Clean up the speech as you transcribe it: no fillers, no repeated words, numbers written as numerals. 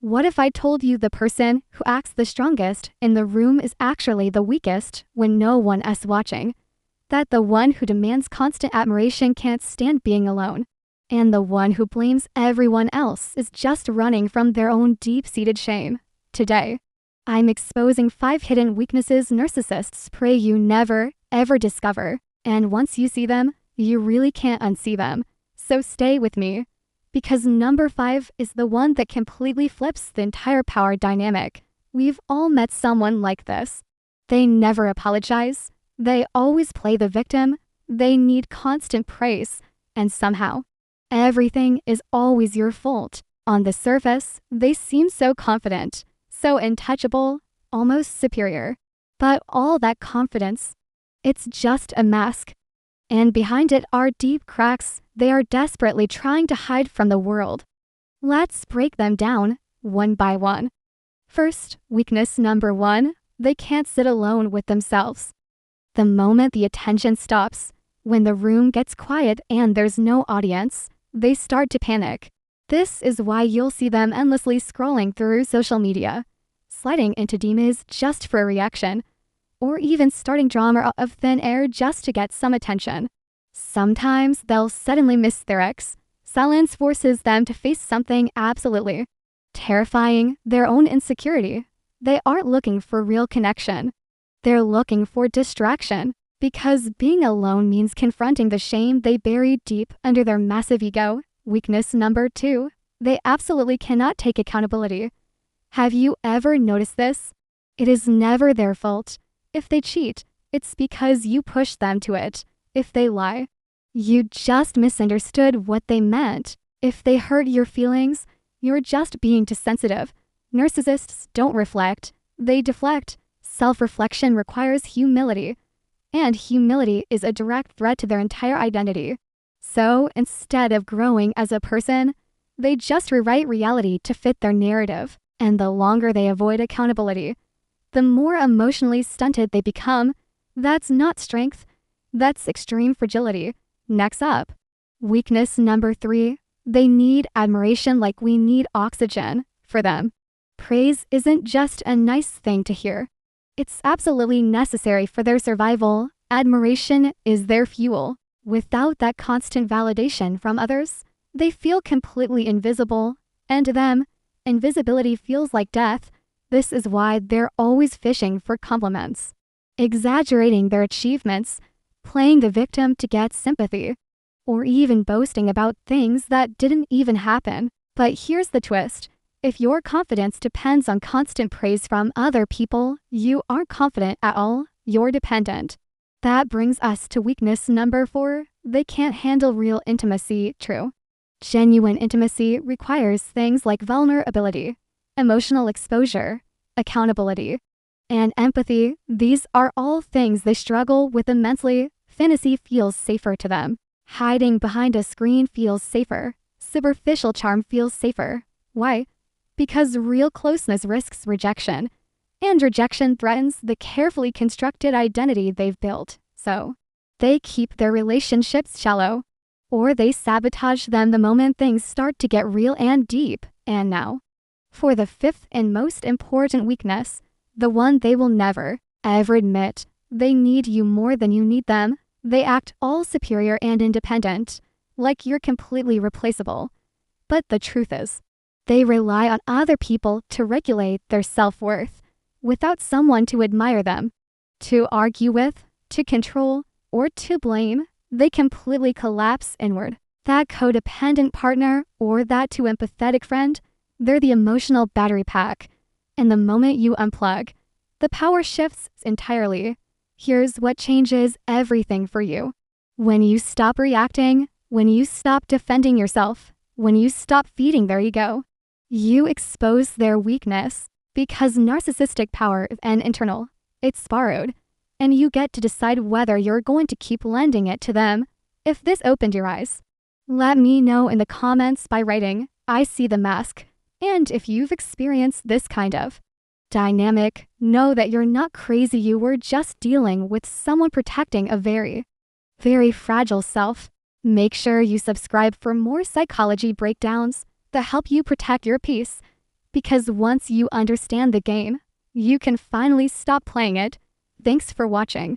What if I told you the person who acts the strongest in the room is actually the weakest when no one else watching? That the one who demands constant admiration can't stand being alone, and the one who blames everyone else is just running from their own deep-seated shame. Today, I'm exposing 5 hidden weaknesses narcissists pray you never, ever discover, and once you see them, you really can't unsee them. So stay with me, because number 5 is the one that completely flips the entire power dynamic. We've all met someone like this. They never apologize. They always play the victim. They need constant praise. And somehow, everything is always your fault. On the surface, they seem so confident, so untouchable, almost superior. But all that confidence, it's just a mask. And behind it are deep cracks they are desperately trying to hide from the world. Let's break them down, one by one. First, weakness number 1, they can't sit alone with themselves. The moment the attention stops, when the room gets quiet and there's no audience, they start to panic. This is why you'll see them endlessly scrolling through social media, sliding into DMs just for a reaction, or even starting drama out of thin air just to get some attention. Sometimes they'll suddenly miss their ex. Silence forces them to face something absolutely terrifying, their own insecurity. They aren't looking for real connection. They're looking for distraction, because being alone means confronting the shame they bury deep under their massive ego. Weakness number 2, they absolutely cannot take accountability. Have you ever noticed this? It is never their fault. If they cheat, it's because you pushed them to it. If they lie, you just misunderstood what they meant. If they hurt your feelings, you're just being too sensitive. Narcissists don't reflect, they deflect. Self-reflection requires humility, and humility is a direct threat to their entire identity. So instead of growing as a person, they just rewrite reality to fit their narrative. And the longer they avoid accountability, the more emotionally stunted they become. That's not strength, that's extreme fragility. Next up, weakness number 3, they need admiration like we need oxygen. For them, praise isn't just a nice thing to hear. It's absolutely necessary for their survival. Admiration is their fuel. Without that constant validation from others, they feel completely invisible, and to them, invisibility feels like death. This is why they're always fishing for compliments, exaggerating their achievements, playing the victim to get sympathy, or even boasting about things that didn't even happen. But here's the twist. If your confidence depends on constant praise from other people, you aren't confident at all, you're dependent. That brings us to weakness number 4, they can't handle real intimacy. True. Genuine intimacy requires things like vulnerability, emotional exposure, accountability, and empathy. These are all things they struggle with immensely. Fantasy feels safer to them. Hiding behind a screen feels safer. Superficial charm feels safer. Why? Because real closeness risks rejection, and rejection threatens the carefully constructed identity they've built. So, they keep their relationships shallow, or they sabotage them the moment things start to get real and deep. And now, for the 5th and most important weakness, the one they will never, ever admit, they need you more than you need them. They act all superior and independent, like you're completely replaceable. But the truth is, they rely on other people to regulate their self-worth, without someone to admire them, to argue with, to control, or to blame. They completely collapse inward. That codependent partner or that too empathetic friend, they're the emotional battery pack. And the moment you unplug, the power shifts entirely. Here's what changes everything for you. When you stop reacting, when you stop defending yourself, when you stop feeding their ego, you expose their weakness. Because narcissistic power is internal, it's borrowed, and you get to decide whether you're going to keep lending it to them. If this opened your eyes, let me know in the comments by writing, "I see the mask." And if you've experienced this kind of dynamic, know that you're not crazy. You were just dealing with someone protecting a very, very fragile self. Make sure you subscribe for more psychology breakdowns that help you protect your peace Because once you understand the game, you can finally stop playing it. Thanks for watching.